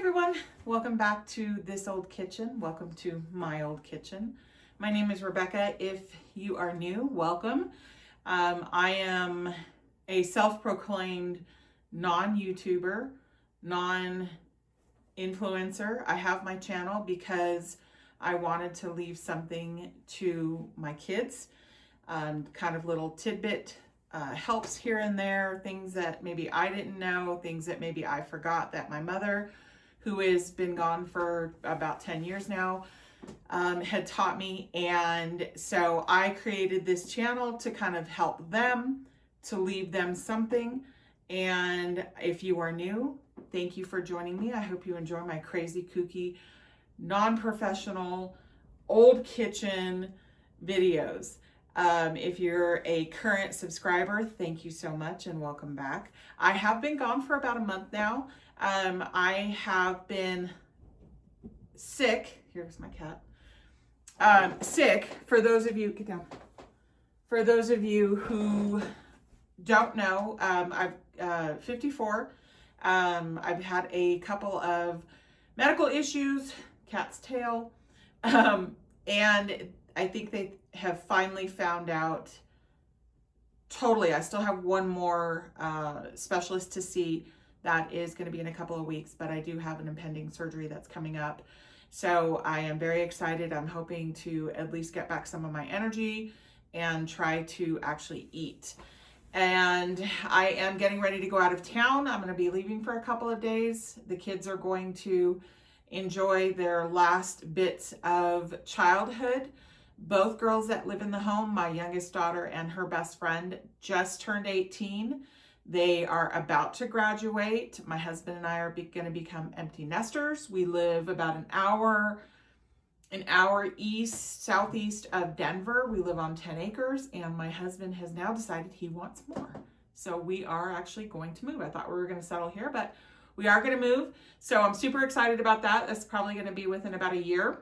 everyone, welcome back to This Old Kitchen. Welcome to my old kitchen. My name is Rebecca. If you are new, welcome. I am a self-proclaimed non-YouTuber, non-influencer. I have my channel because I wanted to leave something to my kids, kind of little tidbit helps here and there, things that maybe I didn't know, things that maybe I forgot that my mother, who has been gone for about 10 years now, had taught me. And so I created this channel to kind of help them, to leave them something. And if you are new, thank you for joining me. I hope you enjoy my crazy, kooky, non-professional, old kitchen videos. If you're a current subscriber, thank you so much and welcome back. I have been gone for about a month now. I have been sick. Here's my cat. Sick, for those of you, get down. For those of you who don't know, I'm 54. I've had a couple of medical issues, cat's tail, and I think they have finally found out totally. I still have one more specialist to see. That is going to be in a couple of weeks, but I do have an impending surgery that's coming up. So I am very excited. I'm hoping to at least get back some of my energy and try to actually eat. And I am getting ready to go out of town. I'm going to be leaving for a couple of days. The kids are going to enjoy their last bits of childhood. Both girls that live in the home, my youngest daughter and her best friend, just turned 18. They are about to graduate. My husband and I are going to become empty nesters. We live about an hour southeast of Denver. We live on 10 acres, and my husband has now decided he wants more. So we are actually going to move. I thought we were going to settle here, but we are going to move. So I'm super excited about that. That's probably going to be within about a year.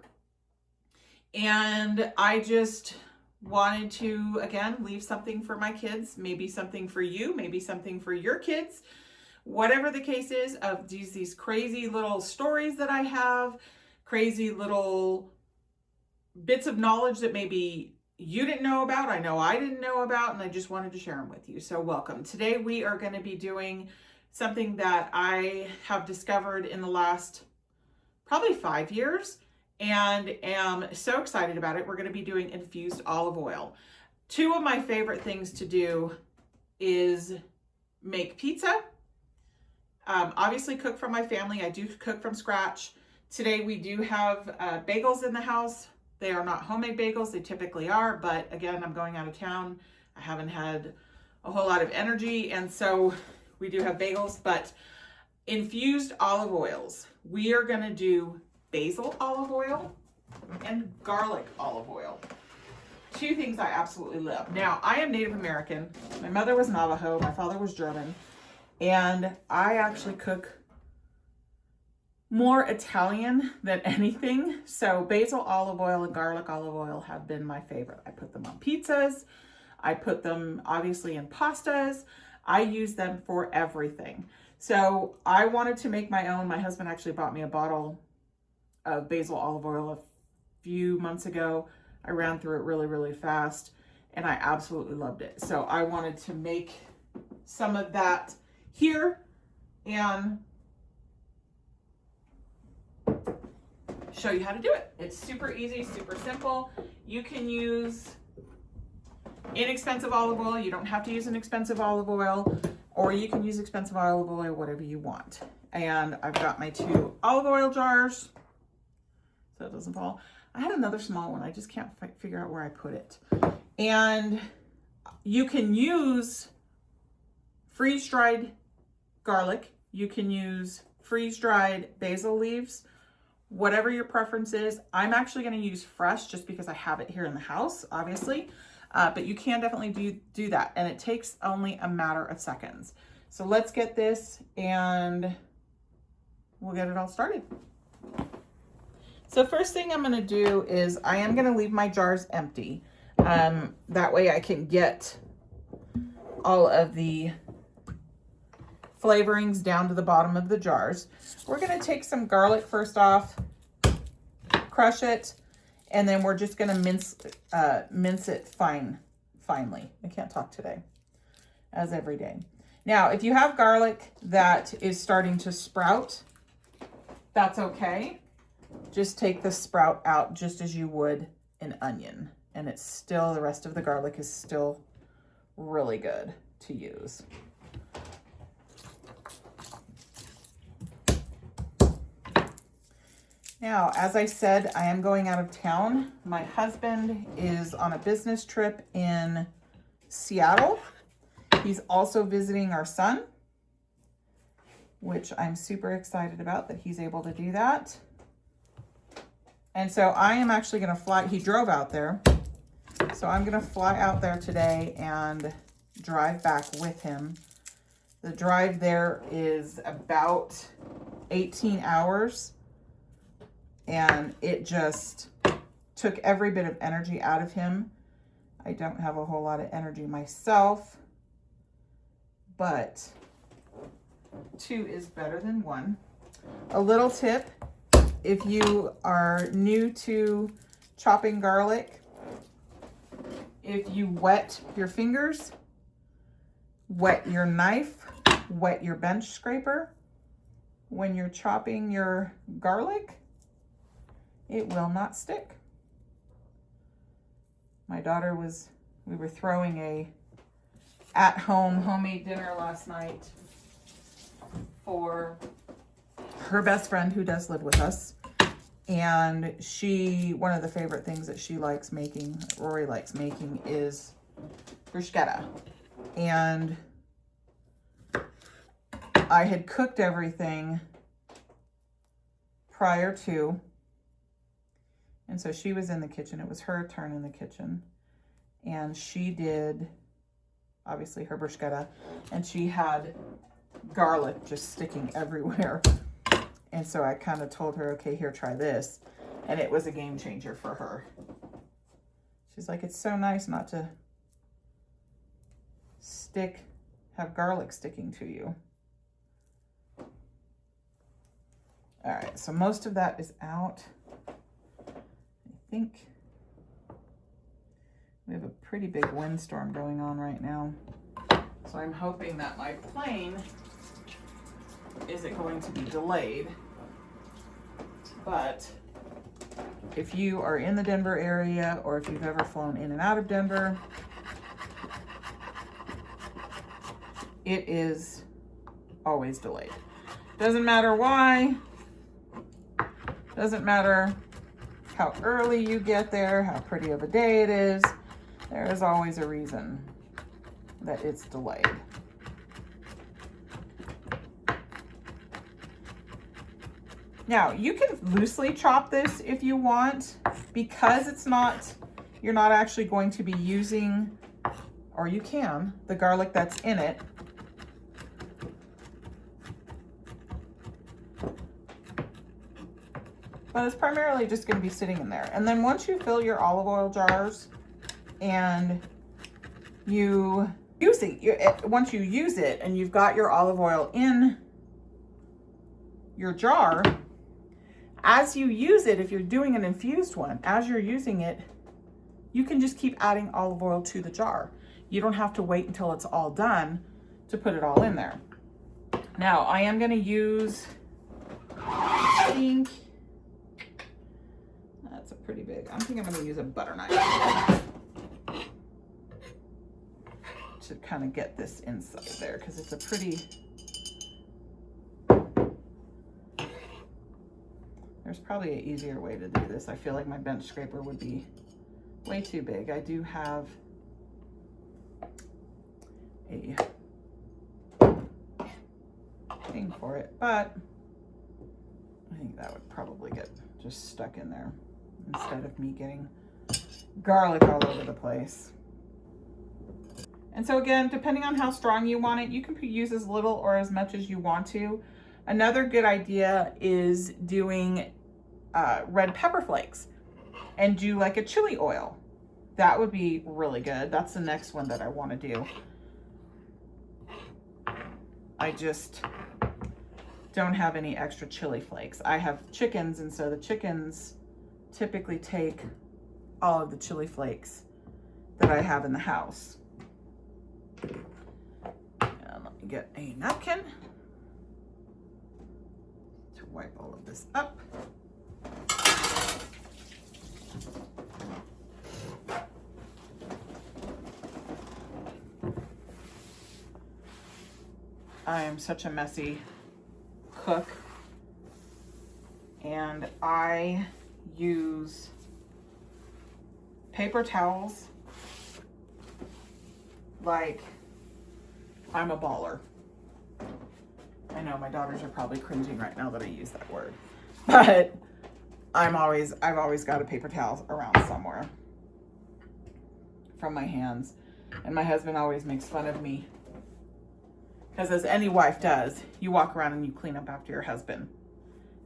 And I just wanted to, again, leave something for my kids, maybe something for you, maybe something for your kids, whatever the case is, of these crazy little stories that I have, crazy little bits of knowledge that maybe you didn't know about, I know I didn't know about, and I just wanted to share them with you. So welcome. Today we are going to be doing something that I have discovered in the last probably 5 years, and am so excited about it. We're going to be doing infused olive oil. Two of my favorite things to do is make pizza. Obviously cook for my family. I do cook from scratch. Today we do have bagels in the house. They are not homemade bagels. They typically are, but again, I'm going out of town. I haven't had a whole lot of energy, and so we do have bagels. But infused olive oils, we are going to do basil olive oil and garlic olive oil. Two things I absolutely love. Now, I am Native American. My mother was Navajo. My father was German. And I actually cook more Italian than anything. So basil olive oil and garlic olive oil have been my favorite. I put them on pizzas. I put them obviously in pastas. I use them for everything. So I wanted to make my own. My husband actually bought me a bottle of basil olive oil a few months ago. I ran through it really, really fast, and I absolutely loved it. So I wanted to make some of that here and show you how to do it. It's super easy, super simple. You can use inexpensive olive oil. You don't have to use an expensive olive oil, or you can use expensive olive oil, whatever you want. And I've got my 2 olive oil jars, so it doesn't fall. I had another small one. I just can't figure out where I put it. And you can use freeze-dried garlic. You can use freeze-dried basil leaves, whatever your preference is. I'm actually going to use fresh just because I have it here in the house, obviously. But you can definitely do that. And it takes only a matter of seconds. So let's get this and we'll get it all started. So first thing I'm going to do is I am going to leave my jars empty. That way I can get all of the flavorings down to the bottom of the jars. We're going to take some garlic first off, crush it, and then we're just going to mince it finely. I can't talk today, as every day. Now, if you have garlic that is starting to sprout, that's okay. Just take the sprout out just as you would an onion. And it's still, the rest of the garlic is still really good to use. Now, as I said, I am going out of town. My husband is on a business trip in Seattle. He's also visiting our son, which I'm super excited about that he's able to do that. And so I am actually going to fly. He drove out there. So I'm going to fly out there today and drive back with him. The drive there is about 18 hours. And it just took every bit of energy out of him. I don't have a whole lot of energy myself, but 2 is better than 1. A little tip, if you are new to chopping garlic, if you wet your fingers, wet your knife, wet your bench scraper, when you're chopping your garlic, it will not stick. My daughter we were throwing a at-home homemade dinner last night for her best friend who does live with us. And one of the favorite things that she likes making, Rory likes making, is bruschetta. And I had cooked everything prior to, and so she was in the kitchen. It was her turn in the kitchen. And she did, obviously, her bruschetta. And she had garlic just sticking everywhere. And so I kind of told her, okay, here, try this. And it was a game changer for her. She's like, it's so nice not to have garlic sticking to you. All right, so most of that is out. I think we have a pretty big windstorm going on right now. So I'm hoping that my plane isn't going to be delayed. But if you are in the Denver area, or if you've ever flown in and out of Denver, it is always delayed. Doesn't matter why, doesn't matter how early you get there, how pretty of a day it is, there is always a reason that it's delayed. Now, you can loosely chop this if you want, because you're not actually going to be using, or you can, the garlic that's in it. But it's primarily just going to be sitting in there. And then once you fill your olive oil jars and once you use it and you've got your olive oil in your jar, as you use it, if you're doing an infused one, as you're using it, you can just keep adding olive oil to the jar. You don't have to wait until it's all done to put it all in there. Now, I am going to use, I think that's a pretty big, I think I'm going to use a butter knife to kind of get this inside there, because it's a pretty, there's probably an easier way to do this. I feel like my bench scraper would be way too big. I do have a thing for it, but I think that would probably get just stuck in there instead of me getting garlic all over the place. And so again, depending on how strong you want it, you can use as little or as much as you want to. Another good idea is doing red pepper flakes and do like a chili oil. That would be really good. That's the next one that I want to do. I just don't have any extra chili flakes. I have chickens, and so the chickens typically take all of the chili flakes that I have in the house. And let me get a napkin to wipe all of this up. I am such a messy cook, and I use paper towels like I'm a baller. I know my daughters are probably cringing right now that I use that word, but I've always got a paper towel around somewhere from my hands, and my husband always makes fun of me. Because as any wife does, you walk around and you clean up after your husband.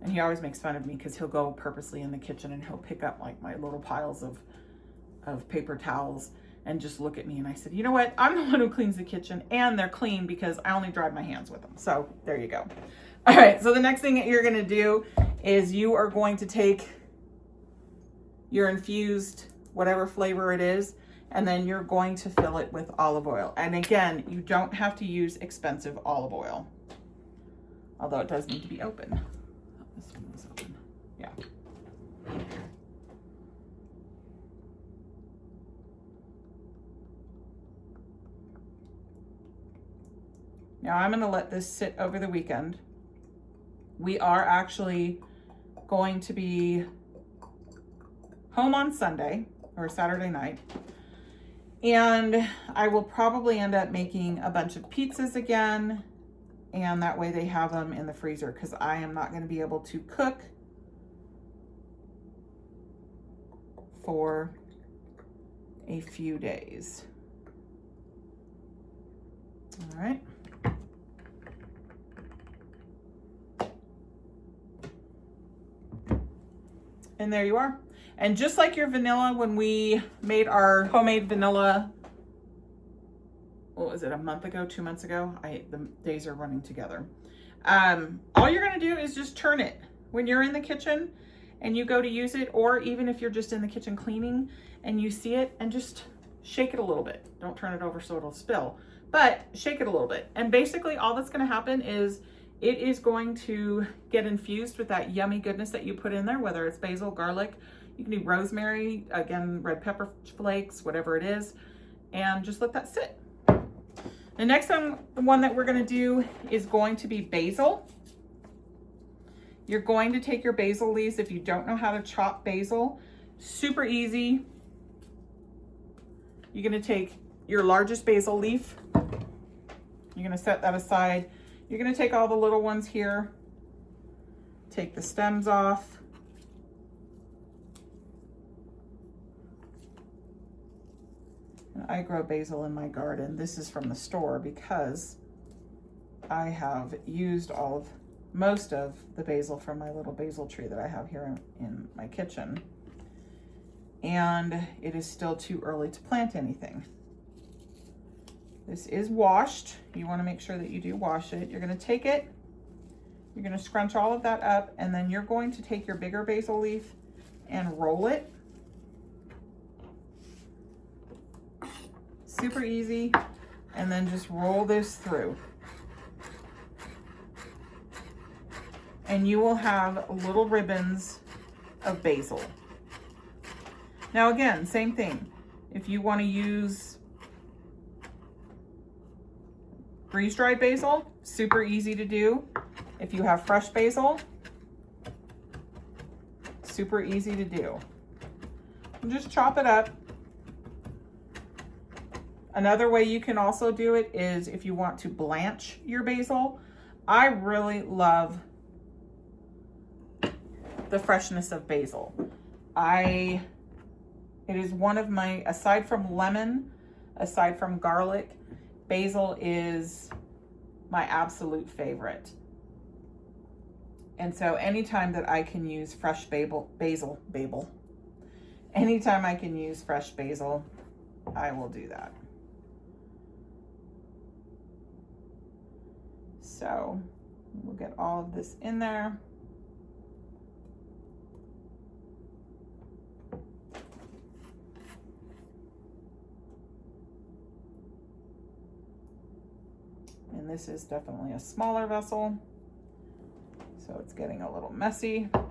And he always makes fun of me because he'll go purposely in the kitchen and he'll pick up like my little piles of paper towels and just look at me. And I said, you know what? I'm the one who cleans the kitchen, and they're clean because I only dried my hands with them. So there you go. All right, so the next thing that you're going to do is you are going to take your infused, whatever flavor it is, and then you're going to fill it with olive oil. And again, you don't have to use expensive olive oil, although it does need to be open. Oh, this one was open. Yeah. Now I'm gonna let this sit over the weekend. We are actually going to be home on Sunday or Saturday night. And I will probably end up making a bunch of pizzas again, and that way they have them in the freezer, because I am not going to be able to cook for a few days. All right. And there you are. And just like your vanilla, when we made our homemade vanilla, what was it, a month ago, 2 months ago? The days are running together. All you're gonna do is just turn it when you're in the kitchen and you go to use it, or even if you're just in the kitchen cleaning and you see it, and just shake it a little bit. Don't turn it over so it'll spill, but shake it a little bit. And basically all that's gonna happen is it is going to get infused with that yummy goodness that you put in there, whether it's basil, garlic, you can do rosemary, again, red pepper flakes, whatever it is, and just let that sit. The next one that we're gonna do is going to be basil. You're going to take your basil leaves. If you don't know how to chop basil, super easy. You're gonna take your largest basil leaf. You're gonna set that aside. You're gonna take all the little ones here, take the stems off. I grow basil in my garden. This is from the store because I have used most of the basil from my little basil tree that I have here in my kitchen. And it is still too early to plant anything. This is washed. You want to make sure that you do wash it. You're going to take it, you're going to scrunch all of that up, and then you're going to take your bigger basil leaf and roll it. Super easy. And then just roll this through. And you will have little ribbons of basil. Now again, same thing. If you want to use freeze-dried basil, super easy to do. If you have fresh basil, super easy to do. And just chop it up. Another way you can also do it is if you want to blanch your basil. I really love the freshness of basil. It is one of my, aside from lemon, aside from garlic, basil is my absolute favorite. And so anytime that I can use fresh anytime I can use fresh basil, I will do that. So we'll get all of this in there. And this is definitely a smaller vessel, so it's getting a little messy. I'll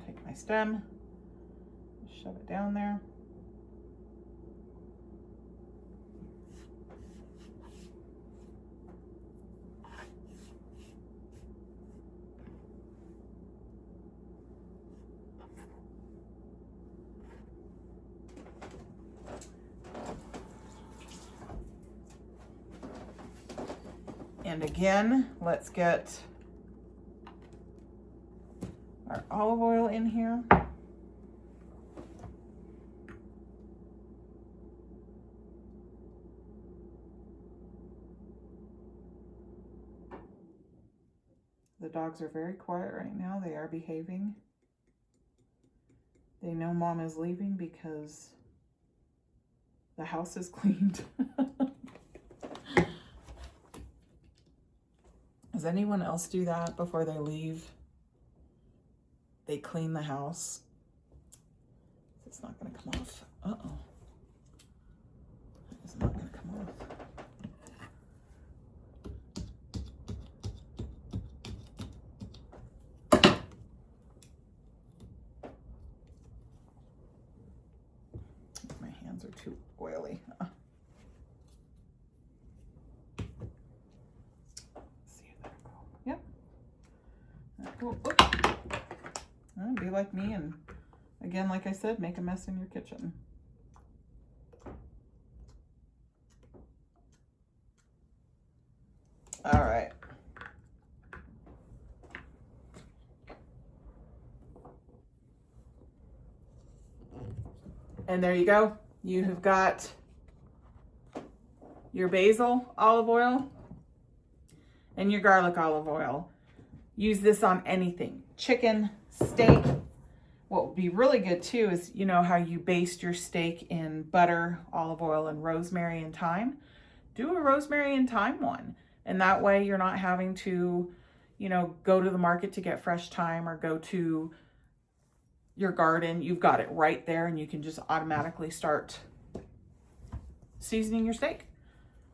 take my stem, shove it down there. And again, let's get our olive oil in here. The dogs are very quiet right now. They are behaving. They know Mom is leaving because the house is cleaned. Does anyone else do that before they leave? They clean the house. It's not going to come off. Uh-oh. It's not going to come off. My hands are too oily. Be like me, and again, like I said, make a mess in your kitchen. All right. And there you go. You have got your basil olive oil and your garlic olive oil. Use this on anything. Chicken, steak. What would be really good too is, you know how you baste your steak in butter, olive oil, and rosemary and thyme? Do a rosemary and thyme one. And that way you're not having to, you know, go to the market to get fresh thyme or go to your garden. You've got it right there, and you can just automatically start seasoning your steak,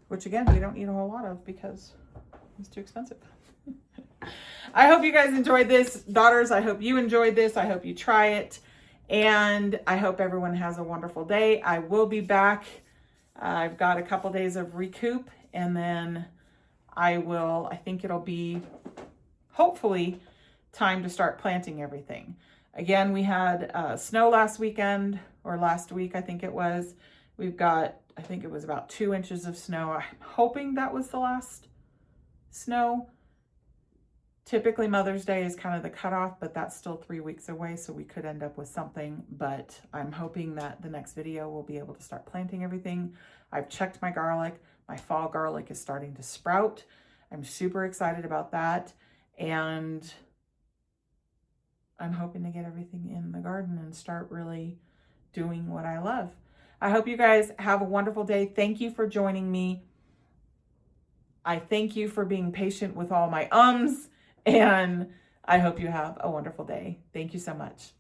which again, we don't eat a whole lot of because it's too expensive. I hope you guys enjoyed this. Daughters, I hope you enjoyed this. I hope you try it. And I hope everyone has a wonderful day. I will be back. I've got a couple days of recoup, and then I think it'll be hopefully time to start planting everything. Again, we had snow last weekend, or last week, I think it was. We've got, I think it was about 2 inches of snow. I'm hoping that was the last snow. Typically Mother's Day is kind of the cutoff, but that's still 3 weeks away, so we could end up with something. But I'm hoping that the next video we'll be able to start planting everything. I've checked my garlic. My fall garlic is starting to sprout. I'm super excited about that. And I'm hoping to get everything in the garden and start really doing what I love. I hope you guys have a wonderful day. Thank you for joining me. I thank you for being patient with all my ums. And I hope you have a wonderful day. Thank you so much.